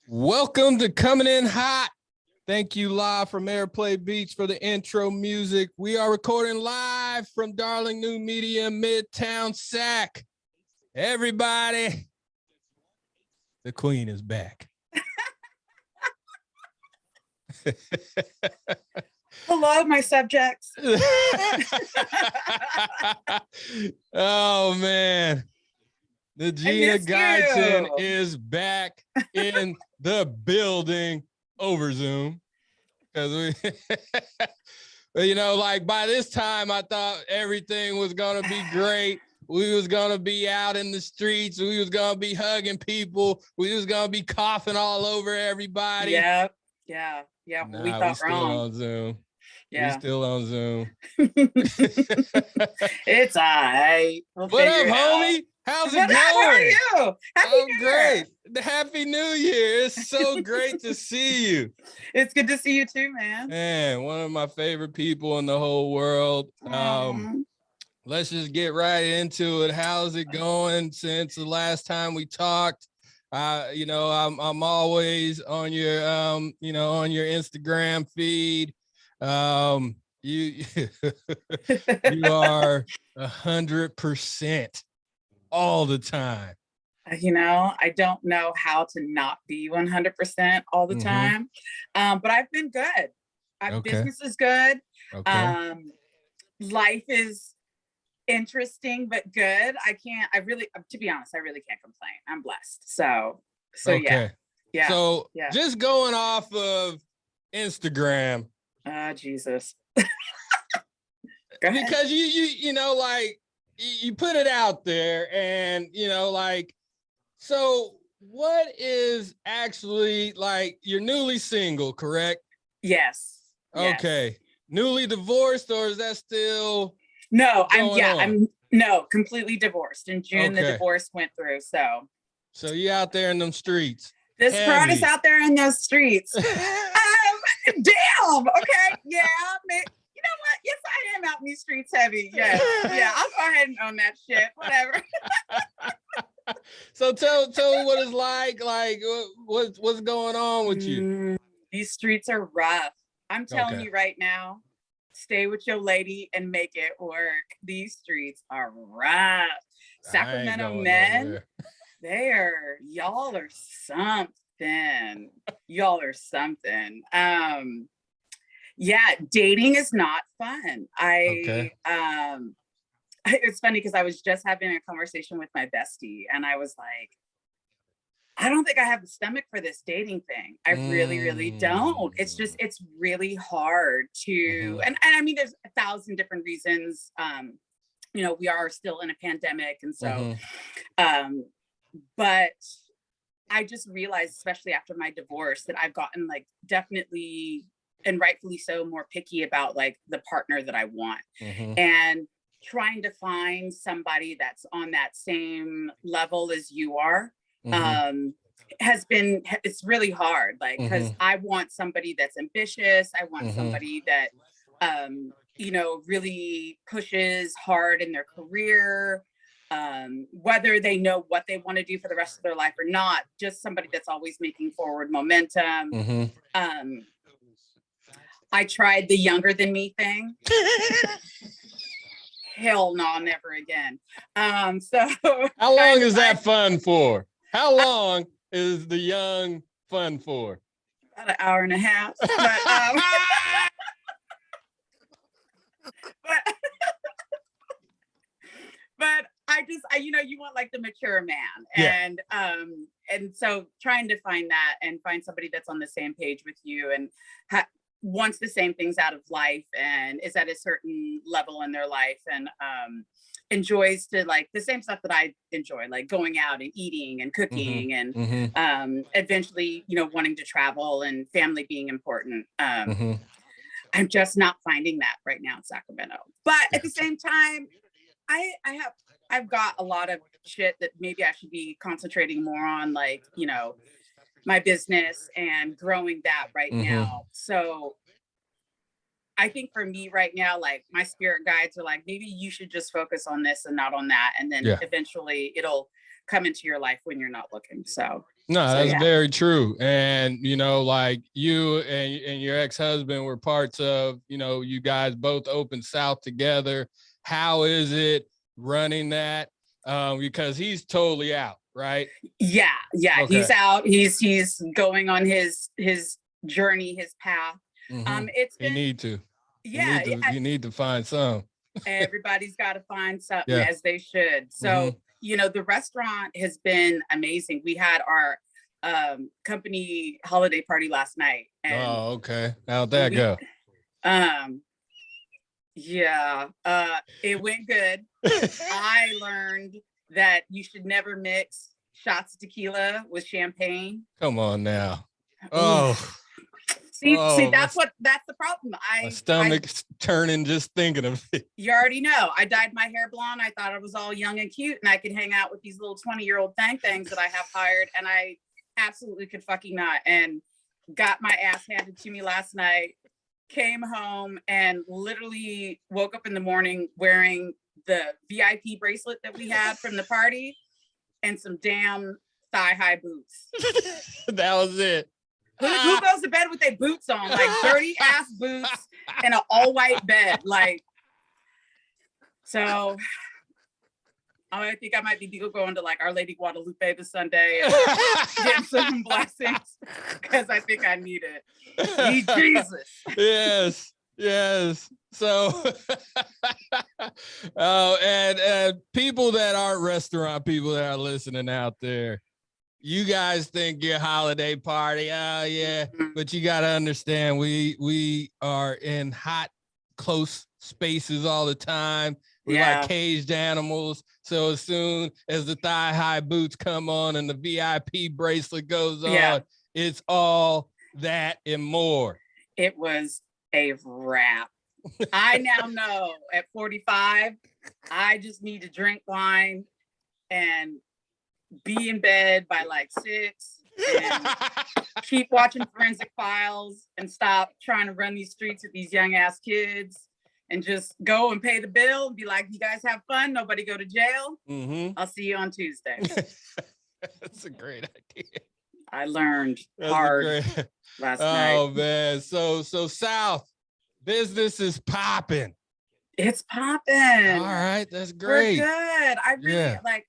Welcome to Coming In Hot. Thank you live from Airplay Beach for the intro music. We are recording live from Darling New Media, Midtown Sac. Everybody, the queen is back. Hello, my subjects. Oh, man. The Gina Guyton is back in the building over Zoom. Because we, like by this time, I thought everything was going to be great. We was going to be out in the streets. We was going to be hugging people. We was going to be coughing all over everybody. Yeah. Nah, we thought still wrong. On Zoom. Yeah. We still on Zoom. It's all right. What up, homie? How's it going? How are you? Happy New Year. Happy New Year. It's so great to see you. It's good to see you too, man. Man, one of my favorite people in the whole world. Let's just get right into it. How's it going since the last time we talked? I'm always on your on your Instagram feed. You you are 100% all the time. I don't know how to not be 100% all the time. But I've been good. Business is good. Okay. Life is interesting but good. To be honest, I really can't complain. I'm blessed. So okay. Yeah. So just going off of Instagram. Jesus. Because you put it out there and so what is actually you're newly single, correct? Yes. Okay. Yes. Newly divorced, or is that still No, I'm completely divorced. In June, the divorce went through. So you out there in them streets. This crowd is out there in those streets. Damn. Okay. Yeah. You know what? Yes, I am out in these streets heavy. Yeah. I'll go ahead and own that shit. Whatever. So tell me what it's like what's going on with you? These streets are rough. I'm telling you right now, stay with your lady and make it work. These streets are rough. Sacramento men, y'all are something. Dating is not fun. It's funny because I was just having a conversation with my bestie and I was like, I don't think I have the stomach for this dating thing. I really, really don't. It's really hard to, and I mean, there's 1,000 different reasons. We are still in a pandemic. And so, but I just realized, especially after my divorce, that I've gotten definitely and rightfully so more picky about the partner that I want. And trying to find somebody that's on that same level as you are. It's really hard, because I want somebody that's ambitious. I want somebody that, really pushes hard in their career, whether they know what they want to do for the rest of their life or not, just somebody that's always making forward momentum. I tried the younger than me thing. Hell no, never again. So how long is that fun for? How long is the young fun for? About an hour and a half. But you want the mature man, and so trying to find that and find somebody that's on the same page with you and wants the same things out of life and is at a certain level in their life and enjoys to the same stuff that I enjoy, going out and eating and cooking and eventually, wanting to travel and family being important. I'm just not finding that right now in Sacramento. But at the same time, I've got a lot of shit that maybe I should be concentrating more on, my business and growing that right now. So I think for me right now, my spirit guides are maybe you should just focus on this and not on that. And then eventually it'll come into your life when you're not looking. So that's very true. And, you know, like you and your ex-husband were parts of, you know, you guys both opened South together. How is it running that? Because he's totally out, right? Yeah. Okay. He's out. He's going on his journey, his path. It's been, you need to. Yeah. You need to find some. Everybody's got to find something, as they should. So, you know, the restaurant has been amazing. We had our company holiday party last night. And okay. How'd that go? It went good. I learned that you should never mix shots of tequila with champagne. Come on now. See, that's the problem. My stomach's turning just thinking of it. You already know. I dyed my hair blonde. I thought I was all young and cute and I could hang out with these little 20-year-old things that I have hired, and I absolutely could fucking not. And got my ass handed to me last night. Came home and literally woke up in the morning wearing the VIP bracelet that we had from the party and some damn thigh-high boots. That was it. Who goes to bed with their boots on? Like dirty ass boots and an all white bed. Like, so I think I might be going to like Our Lady Guadalupe this Sunday and get some blessings because I think I need it. Need Jesus. Yes. So, and people that aren't restaurant people that are listening out there, you guys think your holiday party, but you got to understand we are in hot, close spaces all the time. We're like caged animals. So as soon as the thigh-high boots come on and the VIP bracelet goes on, it's all that and more. It was a wrap. I now know at 45, I just need to drink wine and be in bed by like 6 and keep watching Forensic Files and stop trying to run these streets with these young ass kids and just go and pay the bill and be like, you guys have fun. Nobody go to jail. I'll see you on Tuesday. That's a great idea. I learned hard last night. Oh man. So South business is popping. It's popping. All right, that's great. We're good.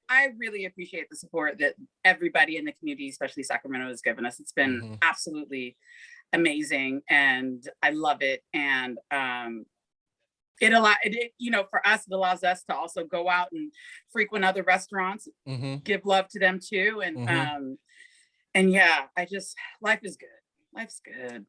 I really appreciate the support that everybody in the community, especially Sacramento, has given us. It's been absolutely amazing, and I love it. And for us, it allows us to also go out and frequent other restaurants, give love to them too, and life is good. Life's good.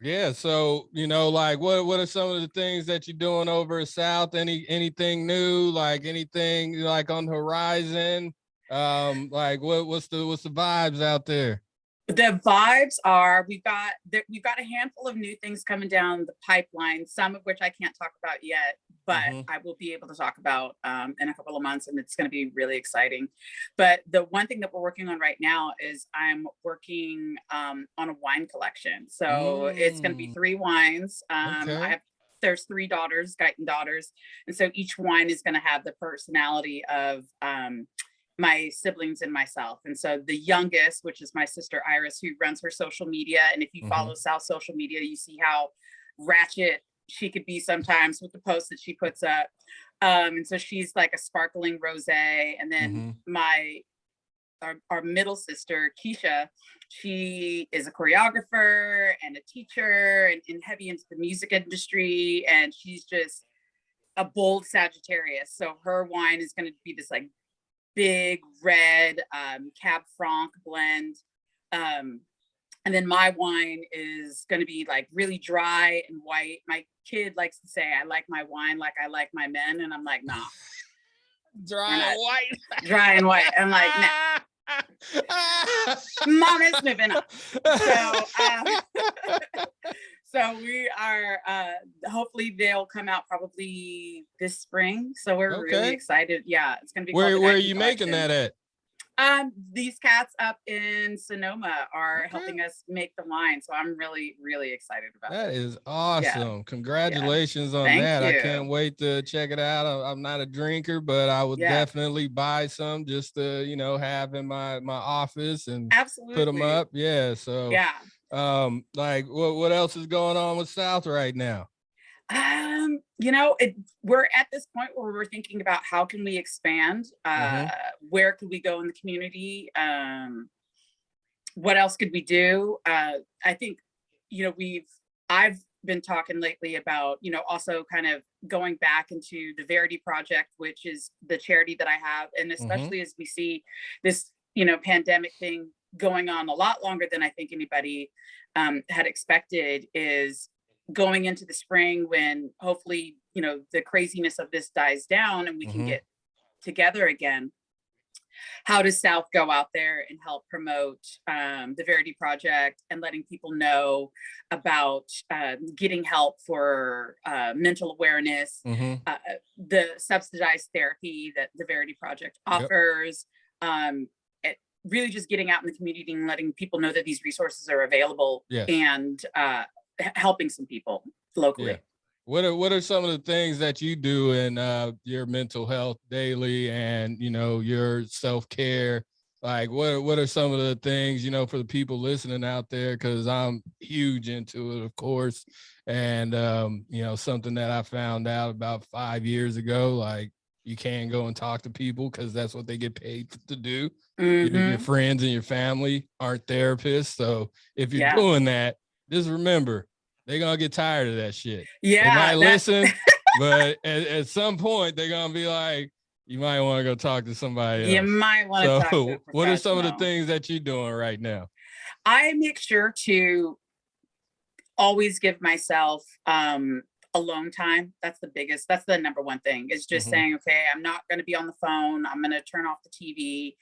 Yeah. So, like what are some of the things that you're doing over at South? Anything new, like anything like on the horizon? Like what's the vibes out there? The vibes are we've got a handful of new things coming down the pipeline, some of which I can't talk about yet, but I will be able to talk about in a couple of months, and it's going to be really exciting. But the one thing that we're working on right now is I'm working on a wine collection. So it's going to be 3 wines. There's 3 daughters, Guyton daughters, and so each wine is going to have the personality of my siblings and myself. And so the youngest, which is my sister Iris, who runs her social media, and if you follow South social media, you see how ratchet she could be sometimes with the posts that she puts up. And so she's like a sparkling rosé. And then our middle sister Keisha, she is a choreographer and a teacher and heavy into the music industry, and she's just a bold Sagittarius. So her wine is going to be this like big red Cab Franc blend, and then my wine is going to be like really dry and white. My kid likes to say I like my wine like I like my men, and I'm like, nah, dry and white. I'm like, nah. Mom is moving up. So we are hopefully they'll come out probably this spring. So we're really excited. Yeah, it's gonna be where are you making that at? These cats up in Sonoma are helping us make the wine, so I'm really, really excited about that. it. That is awesome. Yeah. Congratulations on Thank that. I you. can't wait to check it out. I'm not a drinker, but I would definitely buy some just to, you know, have in my office and put them up. Yeah. So, like what else is going on with South right now? You know, we're at this point where we're thinking about how can we expand, where could we go in the community, what else could we do. I think, you know, I've been talking lately about, you know, also kind of going back into the Verity Project, which is the charity that I have, and especially as we see this, you know, pandemic thing going on a lot longer than I think anybody had expected, is going into the spring when hopefully, you know, the craziness of this dies down and we can get together again. How does South go out there and help promote the Verity Project and letting people know about getting help for mental awareness, the subsidized therapy that the Verity Project offers, really just getting out in the community and letting people know that these resources are available, and helping some people locally. What are some of the things that you do in your mental health daily, and, you know, your self-care? Like what are some of the things, you know, for the people listening out there, because I'm huge into it, of course, and you know, something that I found out about 5 years ago, like, you can't go and talk to people because that's what they get paid to do. Your friends and your family aren't therapists, so if you're doing that, just remember, they're gonna get tired of that shit. They might listen, but at some point they're gonna be like, you might want to go talk to somebody else. You might want to talk to a professional. What are some of the things that you're doing right now? I make sure to always give myself alone time. That's the number one thing, is just saying, okay, I'm not going to be on the phone. I'm going to turn off the TV.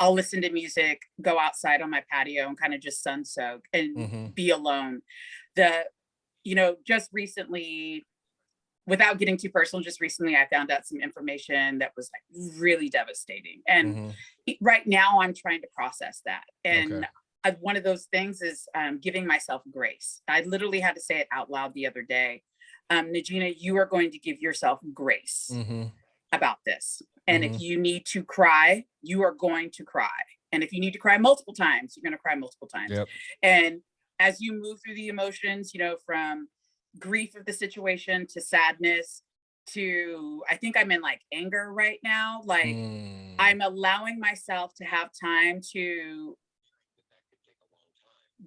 I'll listen to music, go outside on my patio and kind of just sun soak and be alone. You know, just recently, without getting too personal, just recently I found out some information that was like really devastating. And right now I'm trying to process that. And one of those things is giving myself grace. I literally had to say it out loud the other day. Najina, you are going to give yourself grace about this. And if you need to cry, you are going to cry. And if you need to cry multiple times, you're going to cry multiple times. And as you move through the emotions, you know, from grief of the situation to sadness to, I think I'm in like anger right now. Like I'm allowing myself to have time to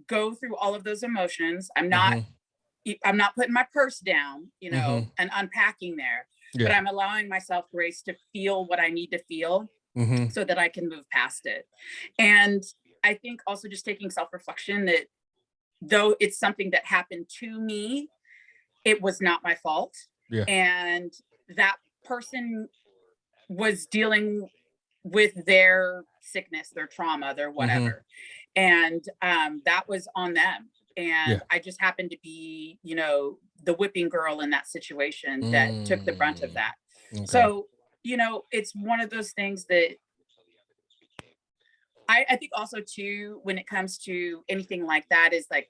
go through all of those emotions. I'm not putting my purse down, you know, and unpacking there. But I'm allowing myself grace to feel what I need to feel so that I can move past it. And I think also just taking self-reflection that though it's something that happened to me, it was not my fault. And that person was dealing with their sickness, their trauma, their whatever. And that was on them. And I just happened to be, you know, the whipping girl in that situation that took the brunt of that. So, you know, it's one of those things that I think also too, when it comes to anything like that, is like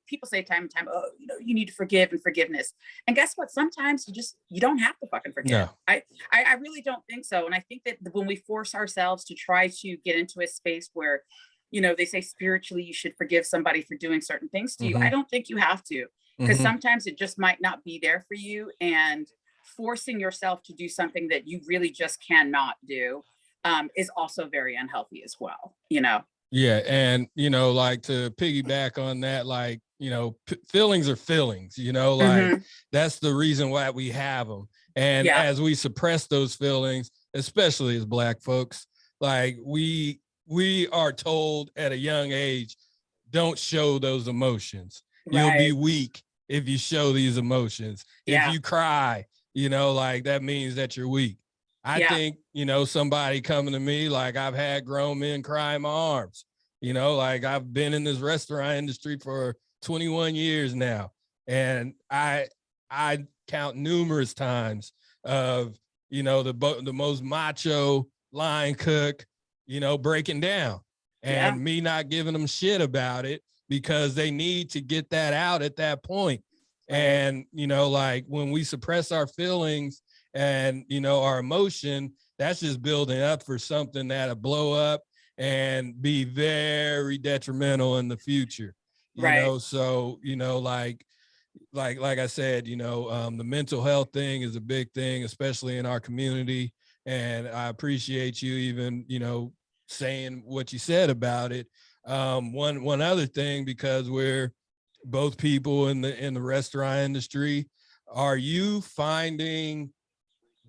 people say time and time, oh, you know, you need to forgive and forgiveness. And guess what? Sometimes you don't have to fucking forgive. No. I really don't think so. And I think that when we force ourselves to try to get into a space where, you know, they say spiritually you should forgive somebody for doing certain things to you. I don't think you have to, because sometimes it just might not be there for you, and forcing yourself to do something that you really just cannot do is also very unhealthy as well, you know? Yeah. And, you know, like, to piggyback on that, like, you know, feelings are feelings, you know, like that's the reason why we have them. And as we suppress those feelings, especially as Black folks, like we are told at a young age, don't show those emotions. You'll be weak if you show these emotions. If you cry, you know, like that means that you're weak. I think, you know, somebody coming to me, like, I've had grown men cry in my arms, you know, like I've been in this restaurant industry for 21 years now. And I count numerous times of, you know, the most macho line cook, breaking down, and me not giving them shit about it because they need to get that out at that point. Right. And, like when we suppress our feelings and, our emotion, that's just building up for something that'll blow up and be very detrimental in the future. So, like I said, the mental health thing is a big thing, especially in our community. And I appreciate you even, saying what you said about it. One other thing, because we're both people in the restaurant industry, are you finding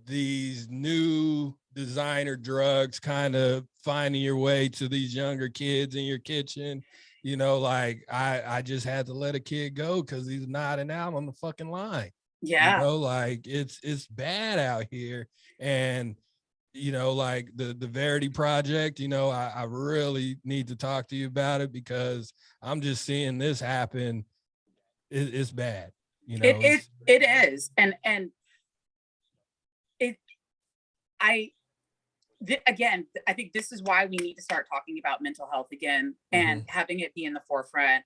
these new designer drugs kind of finding your way to these younger kids in your kitchen? Like I just had to let a kid go because he's nodding out on the fucking line. Yeah. Like it's bad out here. And like the Verity Project, I really need to talk to you about it because I'm just seeing this happen. It's bad. It is. And again, I think this is why we need to start talking about mental health again and having it be in the forefront,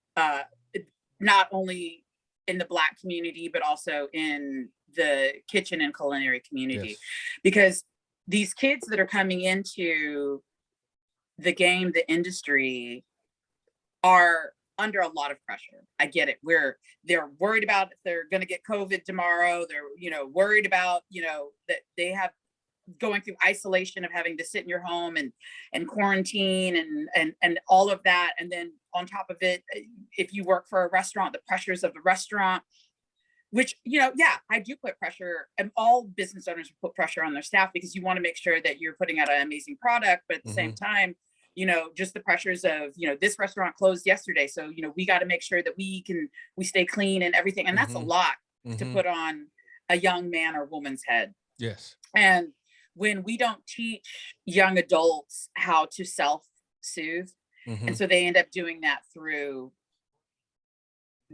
not only in the Black community, but also in the kitchen and culinary community. Yes. Because these kids that are coming into the game, the industry, are under a lot of pressure. I get it. They're worried about if they're going to get COVID tomorrow. They're, worried about, that they have going through isolation of having to sit in your home and quarantine and all of that. And then on top of it, if you work for a restaurant, the pressures of the restaurant, which, I do put pressure, and all business owners put pressure on their staff because you want to make sure that you're putting out an amazing product. But at the same time, just the pressures of, this restaurant closed yesterday. So, we got to make sure that we stay clean and everything. And that's a lot to put on a young man or woman's head. Yes. And when we don't teach young adults how to self-soothe, and so they end up doing that through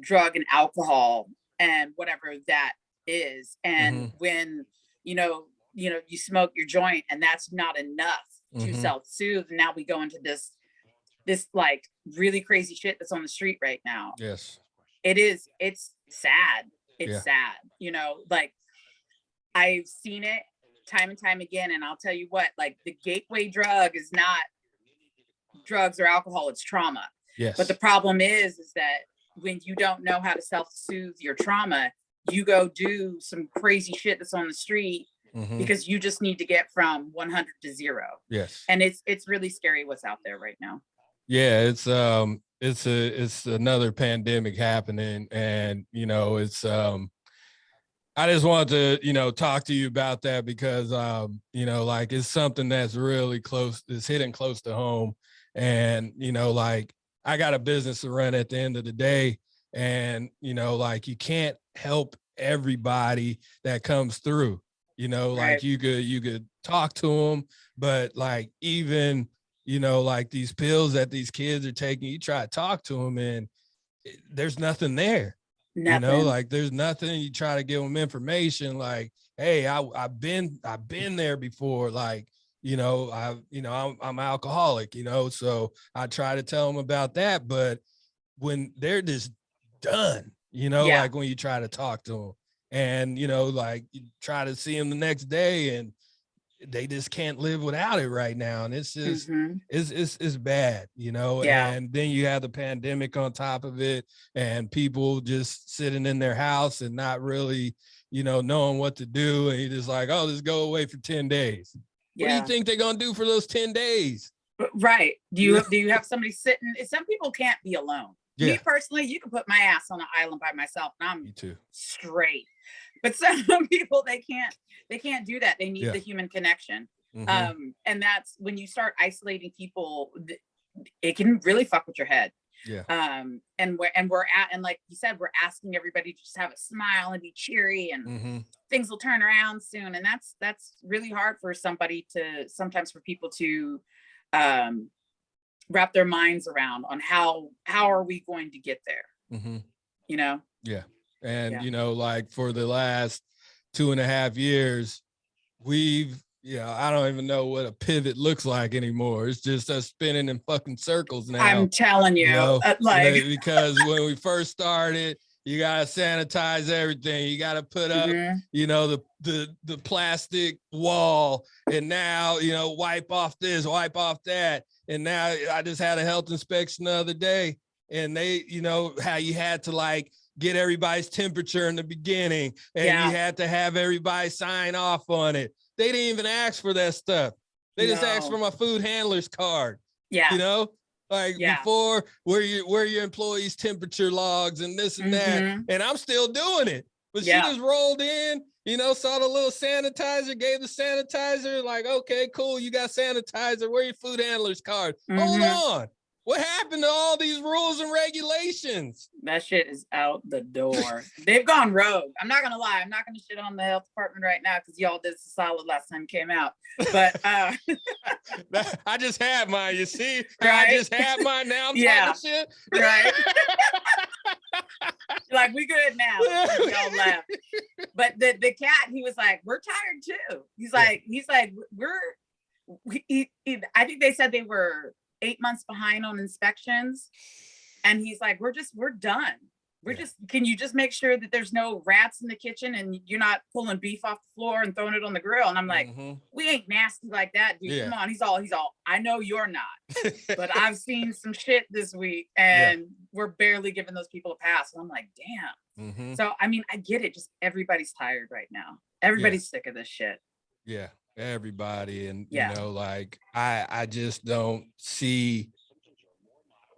drug and alcohol and whatever that is. And when, you smoke your joint and that's not enough to self-soothe. Now we go into this like really crazy shit that's on the street right now. Yes. It's sad. It's sad. Like I've seen it time and time again. And I'll tell you what, like the gateway drug is not drugs or alcohol, it's trauma. Yes. But the problem is that when you don't know how to self-soothe your trauma, you go do some crazy shit that's on the street because you just need to get from 100 to 0. Yes. And it's really scary what's out there right now. Yeah, it's another pandemic happening, and it's I just wanted to talk to you about that because like it's something that's really close, it's hitting close to home. And like I got a business to run at the end of the day, and like you can't help everybody that comes through. Like you could talk to them, but like even like these pills that these kids are taking, you try to talk to them and there's nothing there. Nothing. Like there's nothing. You try to give them information like, hey, I've been there before. Like, I'm alcoholic, so I try to tell them about that. But when they're just done, like when you try to talk to them and, like you try to see them the next day and they just can't live without it right now. And it's just, it's bad, and then you have the pandemic on top of it and people just sitting in their house and not really, knowing what to do. And you're just like, oh, just go away for 10 days. What do you think they're going to do for those 10 days? Right. Do you have somebody sitting? Some people can't be alone. Yeah. Me personally, you can put my ass on an island by myself and I'm straight. But some people, they can't do that. They need the human connection. And that's when you start isolating people, it can really fuck with your head. Yeah. And like you said, we're asking everybody to just have a smile and be cheery and things will turn around soon. And that's really hard for sometimes for people to wrap their minds around on how are we going to get there? Yeah. And, like for the last 2.5 years, we've Yeah, I don't even know what a pivot looks like anymore. It's just us spinning in fucking circles now. I'm telling you, because when we first started, you gotta sanitize everything. You gotta put up, the plastic wall, and now wipe off this, wipe off that. And now I just had a health inspection the other day, and they, how you had to like get everybody's temperature in the beginning, and you had to have everybody sign off on it. They didn't even ask for that stuff. They just asked for my food handler's card. Yeah. Before where your employees' temperature logs and this and that. And I'm still doing it. But she just rolled in, saw the little sanitizer, gave the sanitizer, like, okay, cool, you got sanitizer. Where your food handler's card? Hold on. What happened to all these rules and regulations? That shit is out the door. They've gone rogue. I'm not gonna lie. I'm not gonna shit on the health department right now because y'all did so solid last time it came out. But I just had mine. You see, right? I just had mine. Now I'm talking shit. Right. Like, we good now. Y'all left. But the cat, he was like, we're tired too. He's like, I think they said they were 8 months behind on inspections. And he's like, we're done. Can you just make sure that there's no rats in the kitchen and you're not pulling beef off the floor and throwing it on the grill? And I'm like, we ain't nasty like that, dude. Come on. He's all, I know you're not, but I've seen some shit this week and we're barely giving those people a pass. And I'm like, damn. So, I mean, I get it. Just everybody's tired right now. Everybody's sick of this shit. Yeah. Everybody. And, I just don't see,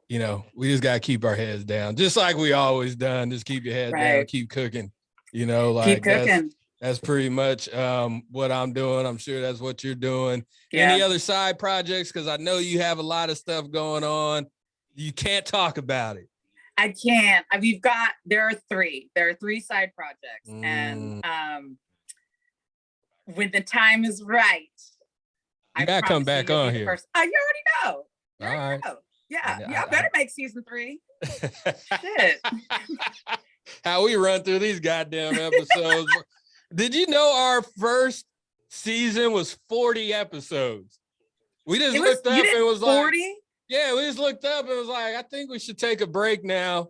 we just got to keep our heads down, just like we always done. Just keep your head down, keep cooking, keep cooking. That's pretty much what I'm doing. I'm sure that's what you're doing. Any other side projects? Because I know you have a lot of stuff going on. You can't talk about it. I can't. There are three side projects. And when the time is right, you gotta come back on here. You already know. All right. Yeah, y'all better make season 3. Shit. How we run through these goddamn episodes. Did you know our first season was 40 episodes? We just looked up and it was 40? Like, yeah, we just looked up and was like, I think we should take a break now.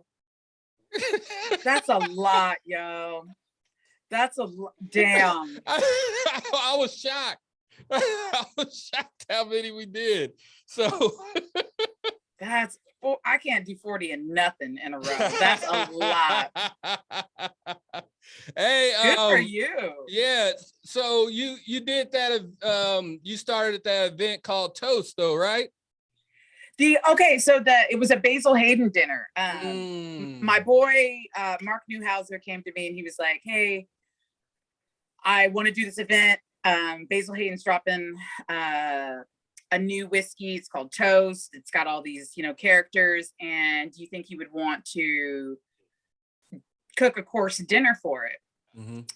That's a lot, yo. That's damn. I was shocked. I was shocked how many we did. So I can't do 40 and nothing in a row. That's a lot. Hey, good for you. Yeah. So you did that. You started at that event called Toast, though, right? So it was a Basil Hayden dinner. My boy Mark Newhouser came to me and he was like, "Hey, I want to do this event. Basil Hayden's dropping a new whiskey. It's called Toast. It's got all these, characters. And do you think you would want to cook a course dinner for it?"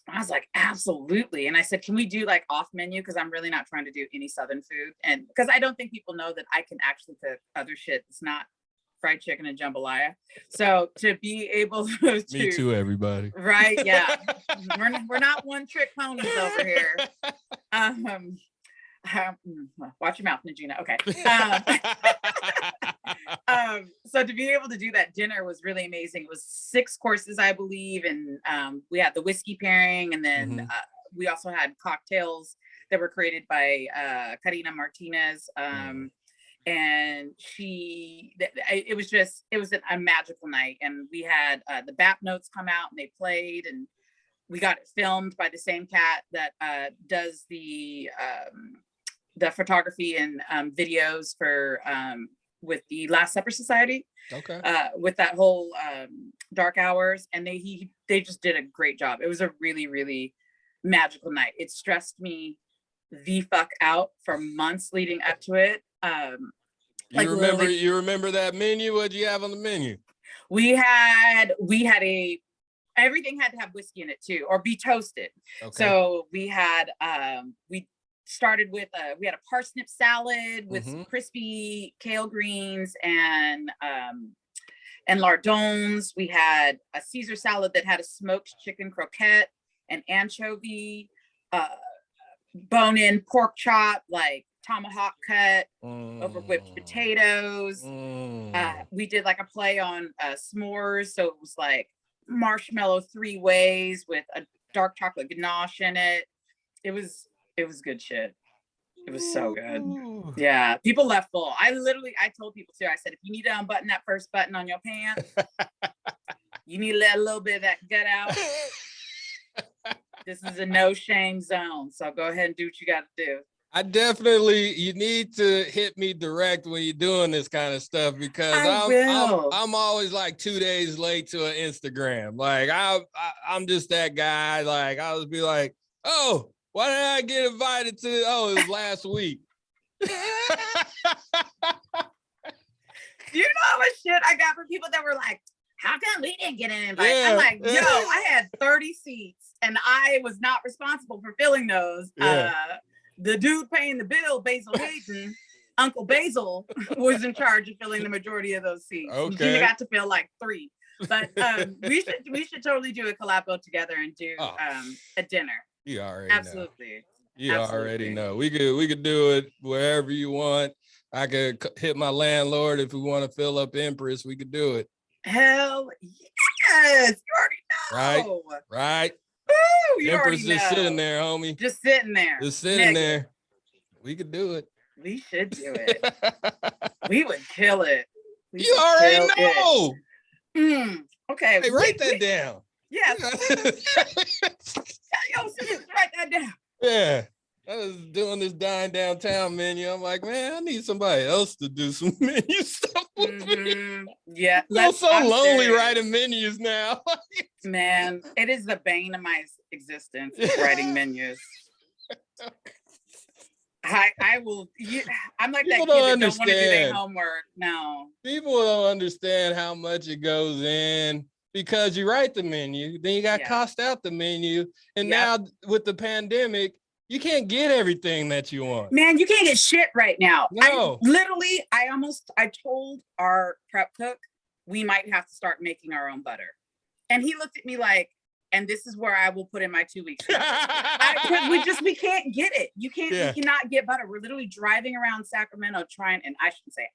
I was like, absolutely. And I said, can we do like off menu? Because I'm really not trying to do any Southern food. And because I don't think people know that I can actually cook other shit. It's not fried chicken and jambalaya. So to be able to me too, everybody. Right. Yeah. we're not one trick ponies over here. Watch your mouth, Najina. Okay. So to be able to do that dinner was really amazing. It was 6 courses, I believe. And we had the whiskey pairing. And then we also had cocktails that were created by Karina Martinez. And it was a magical night. And we had the BAP notes come out and they played, and we got it filmed by the same cat that does the photography and videos for with the Last Supper Society. Okay. With that whole dark hours, and they just did a great job. It was a really, really magical night. It stressed me the fuck out for months leading up to it. You remember that menu? What'd you have on the menu? We had everything had to have whiskey in it too, or be toasted. Okay. So we had we started with we had a parsnip salad with some crispy kale greens and lardons. We had a Caesar salad that had a smoked chicken croquette and anchovy. bone-in pork chop, like tomahawk cut over whipped potatoes. We did like a play on s'mores, so it was like marshmallow 3 ways with a dark chocolate ganache in it. It was good shit. It was so good. Yeah, people left full. I told people too. I said, if you need to unbutton that first button on your pants, you need to let a little bit of that gut out. This is a no shame zone, so go ahead and do what you got to do. You need to hit me direct when you're doing this kind of stuff, because I'm always like 2 days late to an Instagram. Like I'm just that guy. Like I'll just be like, oh, why did I get invited to? Oh, it was last week. You know how much shit I got from people that were like, how come we didn't get an invite? Yeah, I'm like, yo, I had 30 seats and I was not responsible for filling those. Yeah. The dude paying the bill, Basil Hayden, Uncle Basil, was in charge of filling the majority of those seats. Okay. You got to fill like 3. But we should totally do a collabo together and do a dinner. You already Absolutely. Know. You already know. We could do it wherever you want. I could hit my landlord if we want to fill up Empress. We could do it. Hell yes! You already know. Right. Woo, you Empress already know. Just sitting there, homie. Just sitting there. Just sitting there. We could do it. We should do it. We would kill it. You already know. Okay. Hey, write that down. Yes. Yo, sis, write that down. Yeah. I was doing this dine downtown menu. I'm like, man, I need somebody else to do some menu stuff with me. Yeah. I'm so lonely writing menus now. Man, it is the bane of my existence, writing menus. I will. I'm like that kid that don't want to do their homework. No. People don't understand how much it goes in, because you write the menu, then you got to cost out the menu. And now with the pandemic, you can't get everything that you want. Man, you can't get shit right now. No. I told our prep cook we might have to start making our own butter. And he looked at me like, and this is where I will put in my 2 weeks. We can't get it. You cannot get butter. We're literally driving around Sacramento trying, and I shouldn't say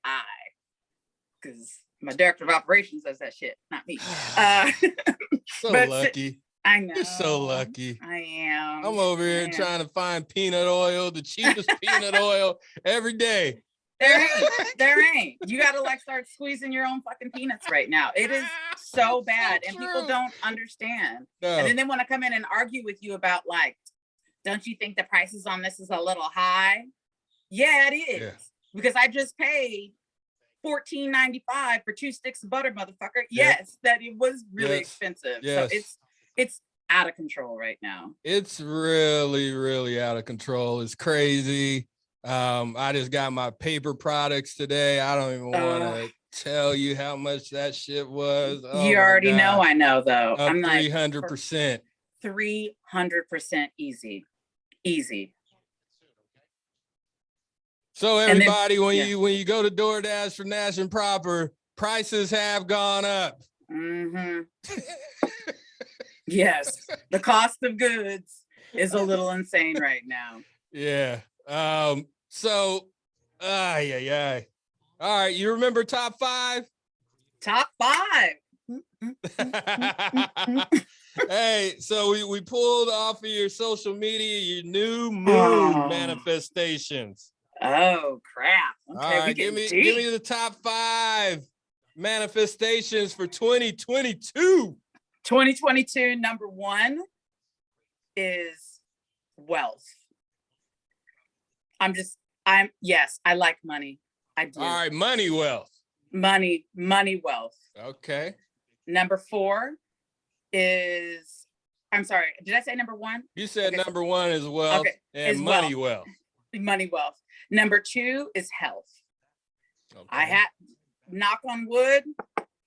because my director of operations does that shit, not me. So lucky. I know. You're so lucky. I am. I'm over here trying to find peanut oil, the cheapest peanut oil every day. There ain't. You got to like start squeezing your own fucking peanuts right now. It is so bad, and people don't understand. No. And then they want to come in and argue with you about like, don't you think the prices on this is a little high? Yeah, it is. Yeah. Because I just paid $14.95 for 2 sticks of butter, motherfucker. Yes, that it was really expensive. Yes. So it's out of control right now. It's really, really out of control. It's crazy. I just got my paper products today. I don't even want to tell you how much that shit was. You already know. I know though. I'm 300%. 300% easy. So everybody, when you go to DoorDash for Nash and Proper, prices have gone up. Mm-hmm. Yes, the cost of goods is a little insane right now. Yeah. So, All right, you remember top 5? Top 5. Hey, so we pulled off of your social media your new moon manifestations. Oh crap! Okay, all right, give me the top 5 manifestations for 2022. 2022, number 1 is wealth. Yes, I like money. I do. All right, money wealth. Money wealth. Okay. Number 4 is, I'm sorry, did I say number 1? You said number 1 is wealth and money wealth. Money wealth. Number 2 is health. Okay. I had, knock on wood,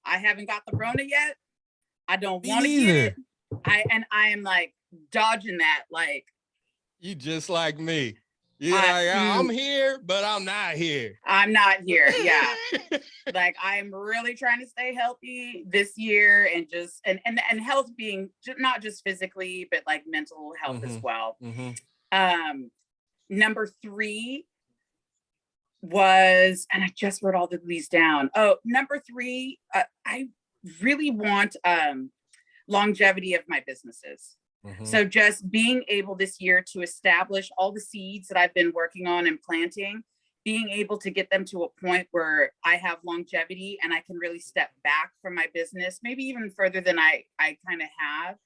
I haven't got the Rona yet. I don't want to get it. I am like dodging that. Like, you just like me. Yeah, I'm here, but I'm not here. I'm not here. Yeah. Like I'm really trying to stay healthy this year, and just and health being not just physically, but like mental health as well. Mm-hmm. Number 3 was, and I just wrote all of these down. Oh, number 3, I really want longevity of my businesses. So just being able this year to establish all the seeds that I've been working on and planting, being able to get them to a point where I have longevity and I can really step back from my business, maybe even further than I kind of have,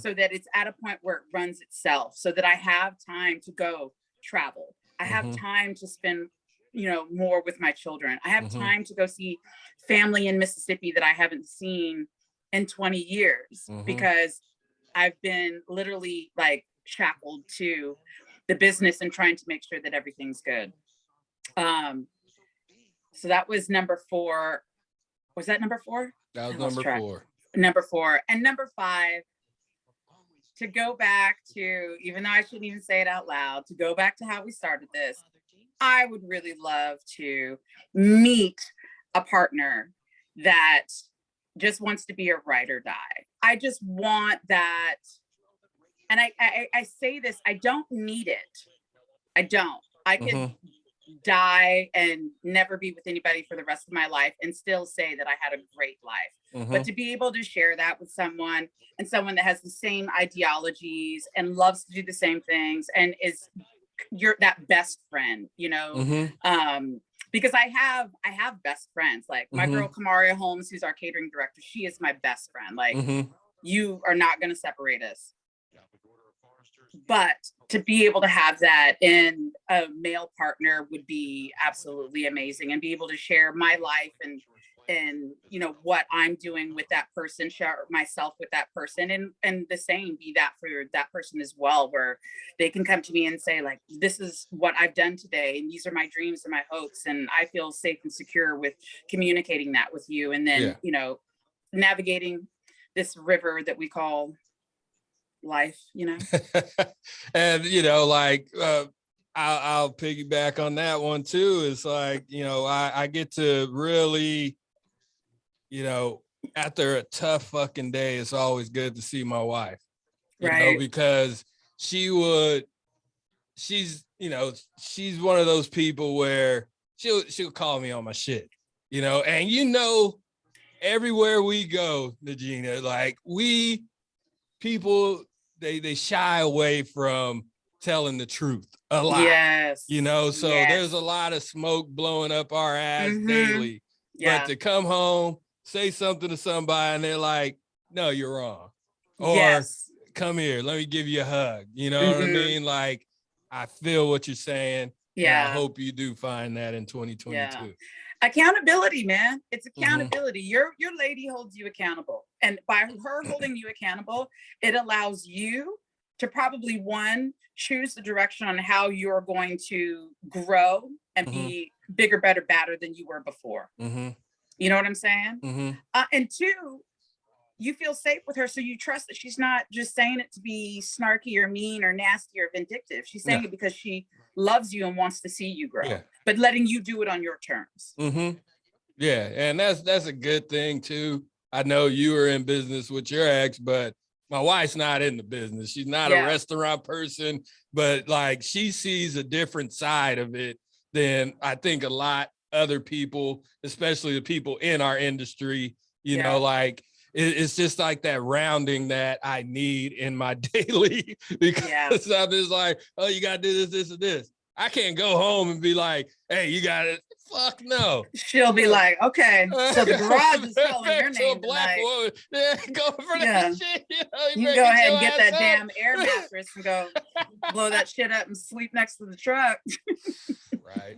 so that it's at a point where it runs itself, so that I have time to go travel. I have time to spend, more with my children. I have time to go see family in Mississippi that I haven't seen in 20 years because I've been literally like shackled to the business and trying to make sure that everything's good. So that was number 4. Was that number 4? That was number 4. Number 4. And number 5, to go back to, even though I shouldn't even say it out loud, to go back to how we started this, I would really love to meet a partner that just wants to be a ride or die. I just want that. And I say this, I don't need it. I don't. I could die and never be with anybody for the rest of my life and still say that I had a great life. But to be able to share that with someone, and someone that has the same ideologies and loves to do the same things and is that best friend, because I have best friends. Like my girl Kamaria Holmes, who's our catering director, she is my best friend. Like you are not going to separate us. But to be able to have that in a male partner would be absolutely amazing, and be able to share my life and what I'm doing with that person, share myself with that person, and the same be that for that person as well, where they can come to me and say, like, this is what I've done today, and these are my dreams and my hopes, and I feel safe and secure with communicating that with you, and then navigating this river that we call life. And I'll piggyback on that one too. It's like, I get to really, after a tough fucking day, it's always good to see my wife, because she's one of those people where she'll call me on my shit, and everywhere we go, Najina, like people, they shy away from telling the truth a lot. Yes. So there's a lot of smoke blowing up our ass daily. Yeah. But to come home, say something to somebody and they're like, no, you're wrong. Or come here, let me give you a hug. You know what I mean? Like, I feel what you're saying. Yeah. I hope you do find that in 2022. Yeah. Accountability, man. It's accountability. Your lady holds you accountable. And by her holding you accountable, it allows you to probably, one, choose the direction on how you're going to grow and be bigger, better, badder than you were before. You know what I'm saying? And 2, you feel safe with her, so you trust that she's not just saying it to be snarky or mean or nasty or vindictive. She's saying it because she loves you and wants to see you grow, but letting you do it on your terms. Yeah, and that's a good thing too. I know you were in business with your ex, but my wife's not in the business. She's not a restaurant person, but like she sees a different side of it than I think a lot other people, especially the people in our industry, like it's just like that rounding that I need in my daily, because I'm just like, oh, you got to do this, this, and this. I can't go home and be like, hey, you got it. Fuck no. She'll be like, okay, so the garage is calling your name black tonight. Woman. Yeah, go for that shit. You can go ahead and get that damn air mattress and go blow that shit up and sleep next to the truck. Right.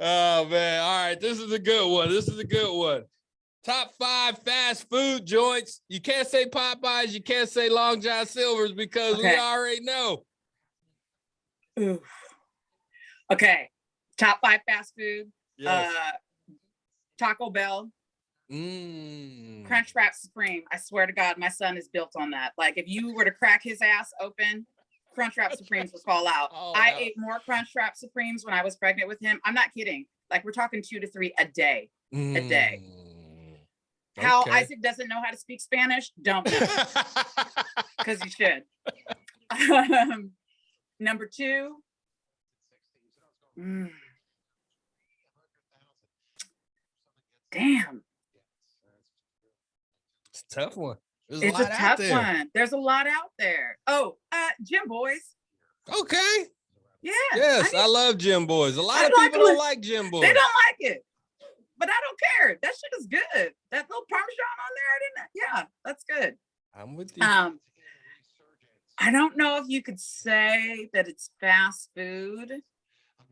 Oh man. All right. This is a good one. Top 5 fast food joints. You can't say Popeyes. You can't say Long John Silver's because we already know. Ooh. Okay. Top 5 fast food. Yes. Taco Bell. Crunchwrap Supreme. I swear to God, my son is built on that. Like, if you were to crack his ass open, Crunchwrap Supremes would fall out. I ate more Crunchwrap Supremes when I was pregnant with him. I'm not kidding. Like, we're talking 2 to 3 a day. A day. How Isaac doesn't know how to speak Spanish? Don't know. Because he should. Number 2. Damn. It's a tough one. It's a tough one. There's a lot out there. Oh, Gym Boys. Okay. Yeah. Yes, I love Gym Boys. A lot of people don't like Gym Boys. They don't like it. But I don't care. That shit is good. That little Parmesan on there, yeah, that's good. I'm with you. I don't know if you could say that it's fast food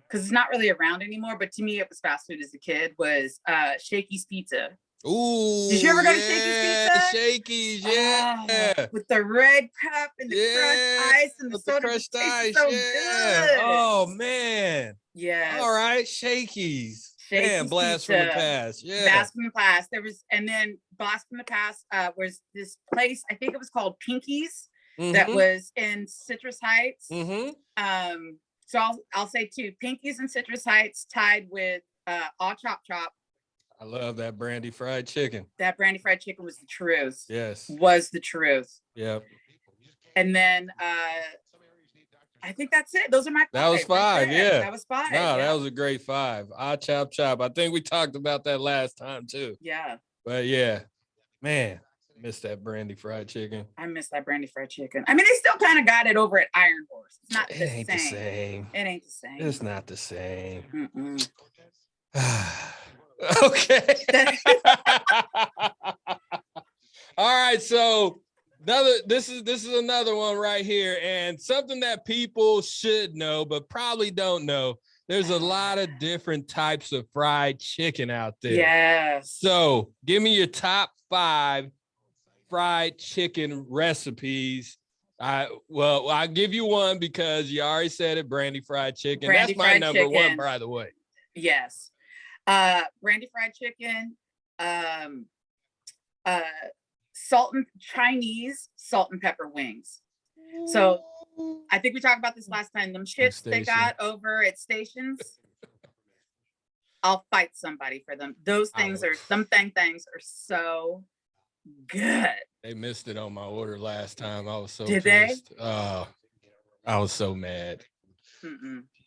because it's not really around anymore. But to me, it was fast food as a kid. Was Shakey's Pizza. Ooh, did you ever go to Shakey's Pizza? Shakey's, yeah. With the red cup and the crushed ice and the soda. Crushed ice, so good. Oh man. Yeah. All right, Shakey's. Man, blast from the past. Yeah. Blast from the past. There was, and then blast from the past was this place. I think it was called Pinky's. That was in Citrus Heights. So I'll say 2. Pinky's in Citrus Heights, tied with All Chop Chop. I love that brandy fried chicken. That brandy fried chicken was the truth. Yes. Was the truth. Yep. And then I think that's it. Those are my 5. That was 5, yeah. That was 5. No, that was a great 5. All Chop Chop. I think we talked about that last time too. Yeah. But yeah, man, miss that brandy fried chicken. I miss that brandy fried chicken. I mean, they still kind of got it over at Iron Horse. It's not It ain't the same. It ain't the same. It's not the same. Okay. All right, so this is another one right here, and something that people should know but probably don't know. There's a lot of different types of fried chicken out there. Yes. So give me your top 5 fried chicken recipes. I'll give you one because you already said it, brandy fried chicken. That's my number 1, by the way. Yes. Brandy fried chicken, Chinese salt and pepper wings. So I think we talked about this last time. Them shits they got over at stations. I'll fight somebody for them. Those things things are so good. They missed it on my order last time. I was so Did pissed. I was so mad.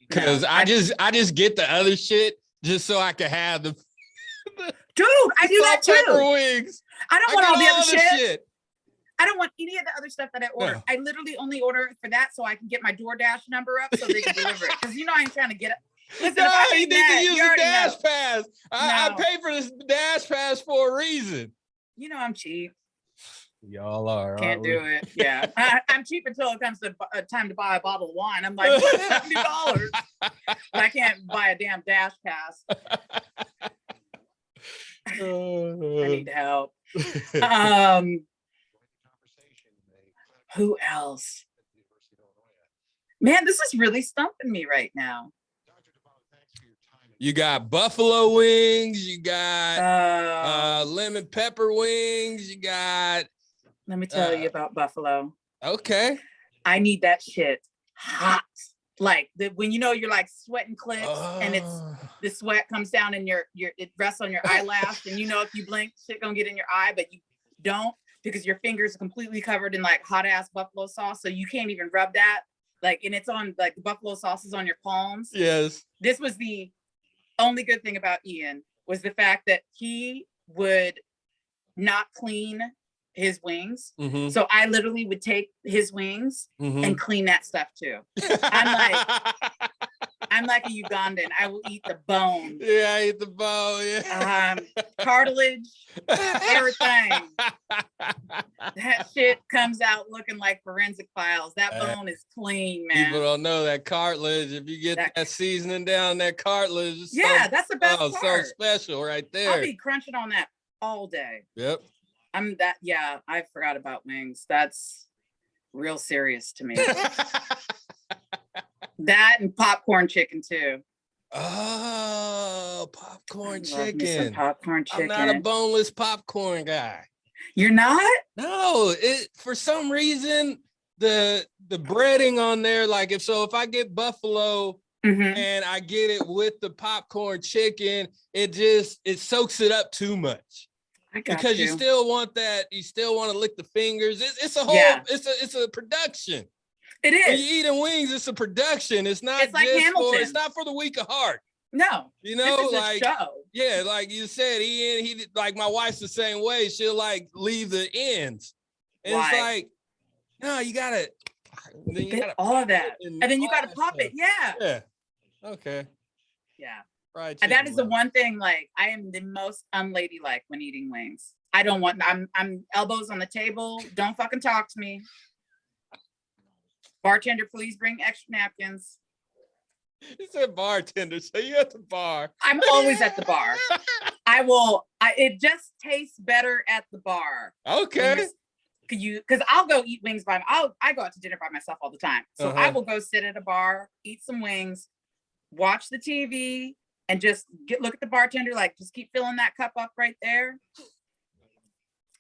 Because I just get the other shit just so I can have the dude, I do that too. Wings. I don't want all the other shit. I don't want any of the other stuff that I order. I literally only order it for that so I can get my DoorDash number up so they can deliver it. Because I ain't trying to get it. Listen, you need to use the Dash Pass. I pay for this Dash Pass for a reason. I'm cheap. Y'all are. Can't do it. Yeah. I'm cheap until it comes to time to buy a bottle of wine. I'm like, $70. But I can't buy a damn Dash Pass. I need help. Who else? Man, this is really stumping me right now. You got buffalo wings. You got lemon pepper wings. You got. Let me tell you about buffalo. Okay. I need that shit hot. Like when you're like sweating clips and the sweat comes down and it rests on your eyelash, and if you blink, shit gonna get in your eye, but you don't because your fingers are completely covered in like hot ass buffalo sauce, so you can't even rub that. Like, and it's on like the buffalo sauce is on your palms. Yes. This was the only good thing about Ian was the fact that he would not clean his wings. So I literally would take his wings and clean that stuff too. I'm like a Ugandan. I will eat the bone. Yeah, I eat the bone. Yeah. Cartilage, everything. That shit comes out looking like forensic files. That bone is clean, man. People don't know that cartilage. If you get that seasoning down that cartilage, that's the best part. So special right there. I'll be crunching on that all day. Yep. I forgot about wings. That's real serious to me. That and popcorn chicken too. Oh, popcorn chicken. Popcorn chicken. I'm not a boneless popcorn guy. You're not? No, for some reason the breading on there, like if I get buffalo and I get it with the popcorn chicken, it soaks it up too much. Because you still want that, you still want to lick the fingers. It's a whole, it's a production. It is. When you're eating wings, it's a production. It's not It's like just Hamilton. it's not for the weak of heart. No. You know, this is like a show. Yeah, like you said, he like my wife's the same way. She'll like leave the ends. And Why? it's like, no, you gotta all of that. And then you gotta pop it. Yeah. Yeah. Okay. Yeah. Right. And that is the one thing, like, I am the most unladylike when eating wings. I don't want, I'm elbows on the table. Don't fucking talk to me. Bartender, please bring extra napkins. You said bartender, so you're at the bar. I'm always at the bar. It just tastes better at the bar. Okay. Because I'll go eat wings I go out to dinner by myself all the time. So I will go sit at a bar, eat some wings, watch the TV, and just look at the bartender, like, just keep filling that cup up right there.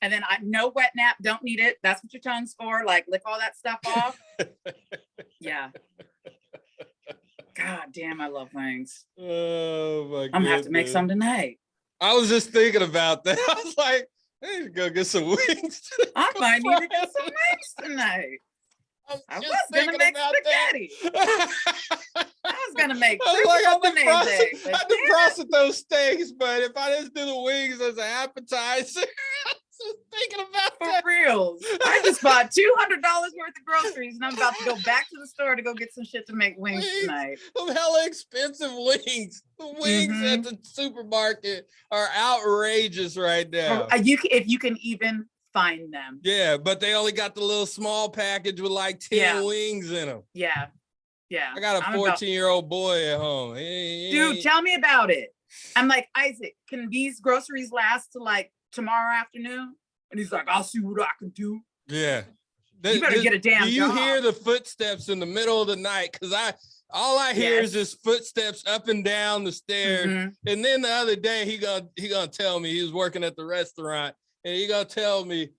And then no wet nap, don't need it. That's what your tongue's for. Like, lick all that stuff off. Yeah. God damn, I love wings. Oh my god. I'm gonna have to make some tonight. I was just thinking about that. I was like, I need to go get some wings. I might need to get some wings tonight. I was gonna make spaghetti. I was gonna make I defrosted those steaks, but if I just do the wings as an appetizer, I was just thinking about that. For reals. I just bought $200 worth of groceries, and I'm about to go back to the store to go get some shit to make wings tonight. Some hella expensive wings. The wings at the supermarket are outrageous right now. If you can even find them. Yeah, but they only got the little small package with like 10 wings in them. Yeah. Yeah. I got a 14-year-old boy at home. Dude, tell me about it. I'm like, Isaac, can these groceries last to like tomorrow afternoon? And he's like, I'll see what I can do. Yeah. You better get a damn job. Do you hear the footsteps in the middle of the night? Because all I hear is just footsteps up and down the stairs. And then the other day, he gonna tell me, he was working at the restaurant, and he gonna tell me,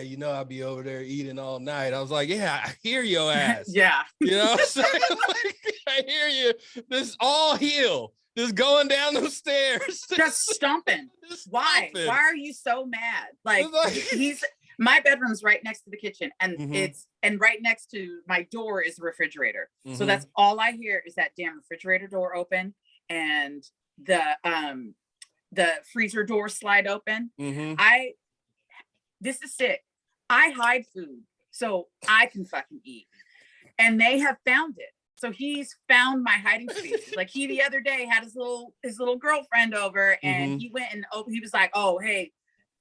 you know, I'll be over there eating all night. I was like, yeah, I hear your ass. Yeah. You know what I'm saying? Like, I hear you. This all heel. Just going down those stairs. Just stomping. Why? Why are you so mad? Like my bedroom's right next to the kitchen, and and right next to my door is the refrigerator. So that's all I hear is that damn refrigerator door open and the freezer door slide open. This is sick. I hide food so I can fucking eat, and they have found it. So he's found my hiding spaces. Like he the other day had his little girlfriend over, and he went and he was like, "Oh, hey,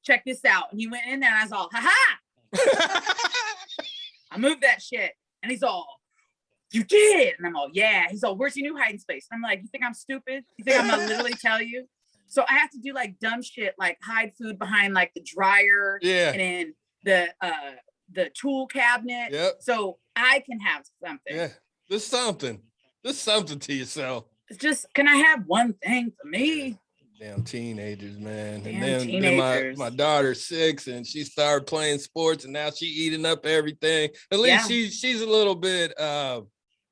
check this out." And he went in there, and I was all, "Ha ha!" I moved that shit, and he's all, "You did?" And I'm all, "Yeah." He's all, "Where's your new hiding space?" And I'm like, "You think I'm stupid? You think I'm gonna literally tell you?" So I have to do like dumb shit, like hide food behind like the dryer, and then the tool cabinet, so I can have something. Yeah. There's something to yourself. It's just, can I have one thing for me? Damn teenagers, man. Damn and then my daughter's 6, and she started playing sports, and now she eating up everything. At least she's a little bit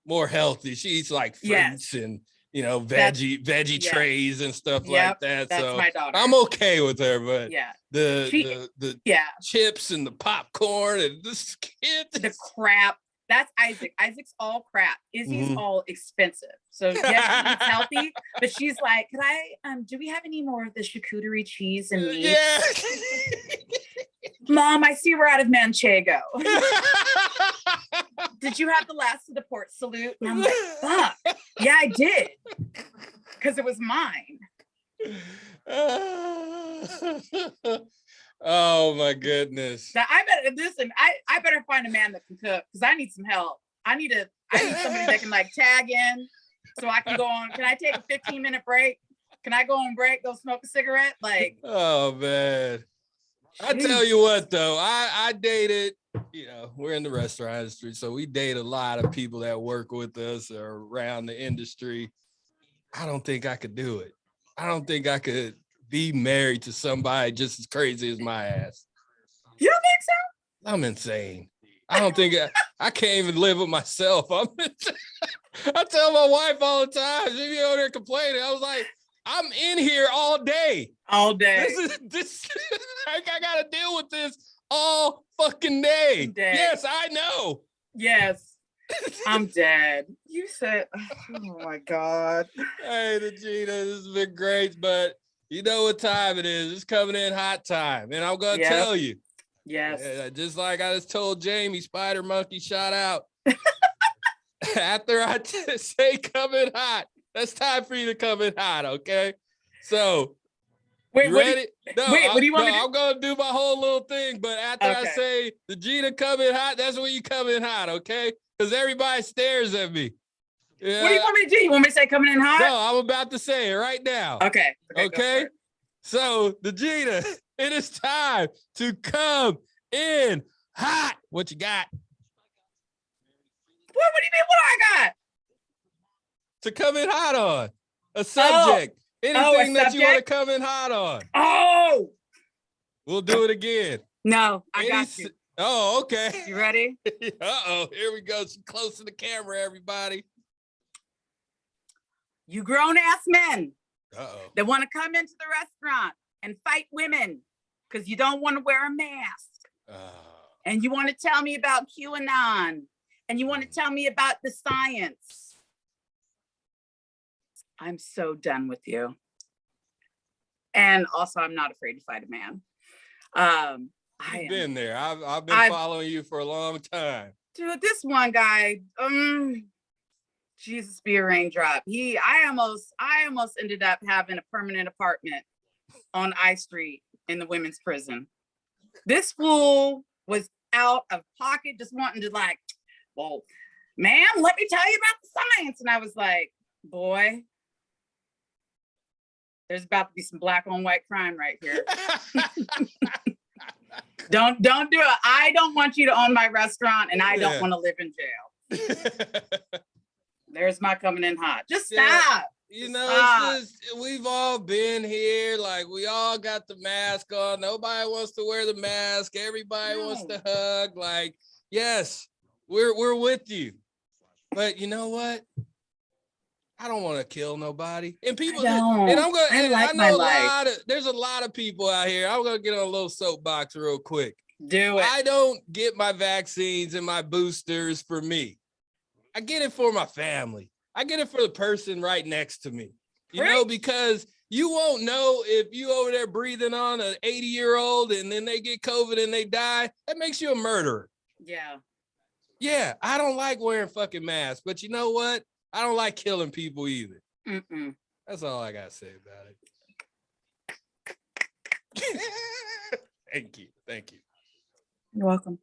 more healthy. She eats like fruits and veggie trays and stuff like that. That's so my daughter. I'm okay with her, but the chips and the popcorn and this kid, the crap. That's Isaac. Isaac's all crap. Izzy's all expensive. So yes, she eats healthy, but she's like, "Could I? Do we have any more of the charcuterie cheese and meat?" Yeah. Mom, I see we're out of Manchego. Did you have the last of the port salute? And I'm like, fuck. Yeah, I did. Because it was mine. Oh my goodness. Now, I better find a man that can cook because I need some help. I need somebody that can like tag in so I can go on. Can I take a 15-minute break? Can I go on break, go smoke a cigarette? Like, oh man. I tell you what though, I dated, we're in the restaurant industry, so we date a lot of people that work with us or around the industry. I don't think I could do it. I don't think I could be married to somebody just as crazy as my ass. You don't think so? I'm insane. I don't think I can't even live with myself. I tell my wife all the time, she be over there complaining. I was like, I'm in here all day. All day. This I gotta deal with this all fucking day. Yes, I know. Yes. I'm dead. You said, oh my God. Hey, Gina, this has been great, but you know what time it is. It's coming in hot time. And I'm going to tell you. Yes. Just like I just told Jamie, Spider Monkey shot out. After I say come in hot, that's time for you to come in hot, okay? So, wait, you ready? What do you want me to do? I'm going to do my whole little thing, but after I say the Gina come in hot, that's when you come in hot, okay? Because everybody stares at me. Yeah. What do you want me to do? You want me to say coming in hot? No, I'm about to say it right now. Okay. So, the Gina, it is time to come in hot. What you got? What do you mean? What I got? To come in hot on a subject. Anything that you want to come in hot on. Oh. We'll do it again. No, I got you. Oh, okay. You ready? Uh-oh. Here we go. She's close to the camera, everybody. You grown-ass men that want to come into the restaurant and fight women because you don't want to wear a mask. And you want to tell me about QAnon. And you want to tell me about the science. I'm so done with you. And also, I'm not afraid to fight a man. I've been there. I've been following you for a long time. Dude, this one guy, Jesus be a raindrop. I almost ended up having a permanent apartment on I Street in the women's prison. This fool was out of pocket, just wanting to like, well, ma'am, let me tell you about the science. And I was like, boy, there's about to be some black on white crime right here. Don't do it. I don't want you to own my restaurant, and I don't want to live in jail. There's my coming in hot. Just stop. You know, it's just, we've all been here. Like, we all got the mask on. Nobody wants to wear the mask. Everybody wants to hug. Like, yes, we're with you. But you know what? I don't want to kill nobody. And people, and I'm gonna, and I know there's a lot of people out here. I'm gonna get on a little soapbox real quick. Do it. I don't get my vaccines and my boosters for me. I get it for my family. I get it for the person right next to me. You know, because you won't know if you over there breathing on an 80-year-old and then they get COVID and they die. That makes you a murderer. Yeah. Yeah, I don't like wearing fucking masks, but you know what? I don't like killing people either. That's all I got to say about it. Thank you. You're welcome.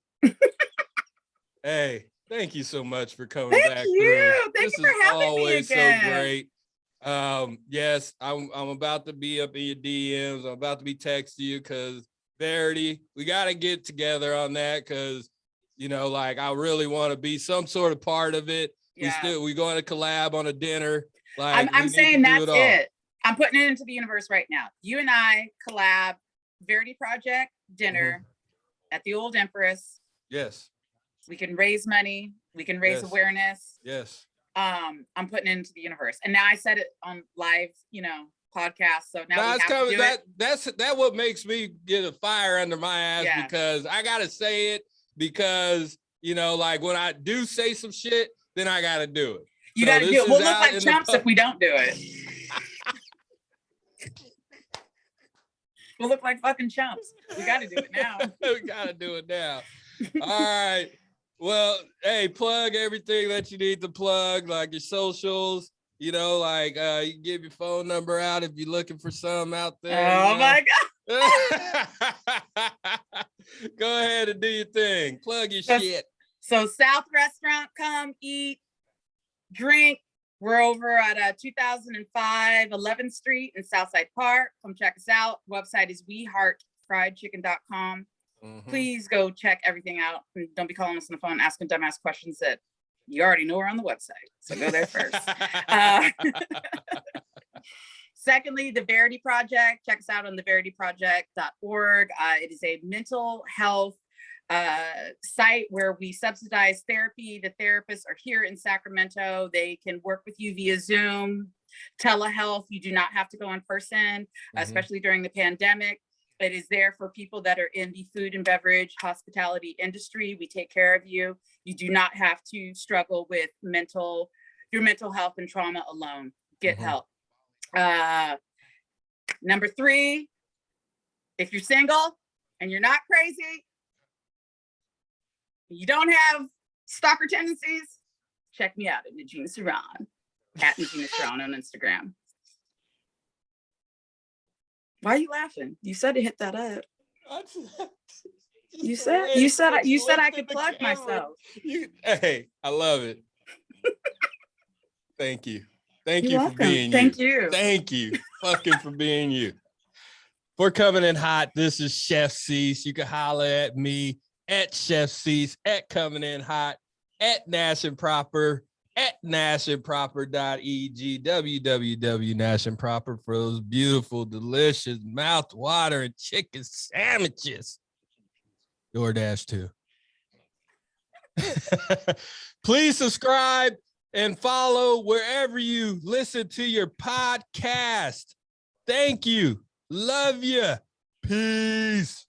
Hey, thank you so much for coming back through. Thank you for having me again. So great. Yes, I'm about to be up in your DMs. I'm about to be texting you because Verity, we got to get together on that because, you know, like I really want to be some sort of part of it. Yeah. We going to collab on a dinner. Like I'm saying that's it. I'm putting it into the universe right now. You and I collab, Verity Project dinner at the Old Empress. Yes. We can raise money. We can raise awareness. Yes. I'm putting it into the universe. And now I said it on live, podcast. So now we have to do it. That's what makes me get a fire under my ass because I gotta say it because like when I do say some shit, then I gotta do it. You gotta do it. We'll look like chumps if we don't do it. We'll look like fucking chumps. We gotta do it now. We gotta do it now. All right. Well, hey, plug everything that you need to plug, like your socials, you can give your phone number out if you're looking for some out there. Oh my God. Go ahead and do your thing. Plug your shit. So South Restaurant, come eat, drink. We're over at 2005 11th Street in Southside Park. Come check us out. Website is weheartfriedchicken.com. Please go check everything out. And don't be calling us on the phone asking dumbass questions that you already know are on the website. So go there first. Secondly, the Verity Project. Check us out on theverityproject.org. It is a mental health site where we subsidize therapy. The therapists are here in Sacramento. They can work with you via Zoom, telehealth. You do not have to go in person, especially during the pandemic. It is there for people that are in the food and beverage hospitality industry. We take care of you. You do not have to struggle with your mental health and trauma alone. Get help. Number 3, if you're single and you're not crazy, you don't have stalker tendencies, check me out at Najina Saran, at Najina Saran on Instagram. Why are you laughing? You said to hit that up. You said I could plug myself. Hey, I love it. Thank you. Thank you for being you. Thank you. Thank you fucking for being you. For Coming In Hot, this is Chef Cease. You can holler at me at Chef Cease, at Coming In Hot, at Nash and Proper, at nashandproper.eg, www.nashandproper for those beautiful, delicious, mouth-watering chicken sandwiches. DoorDash too. Please subscribe and follow wherever you listen to your podcast. Thank you. Love you. Peace.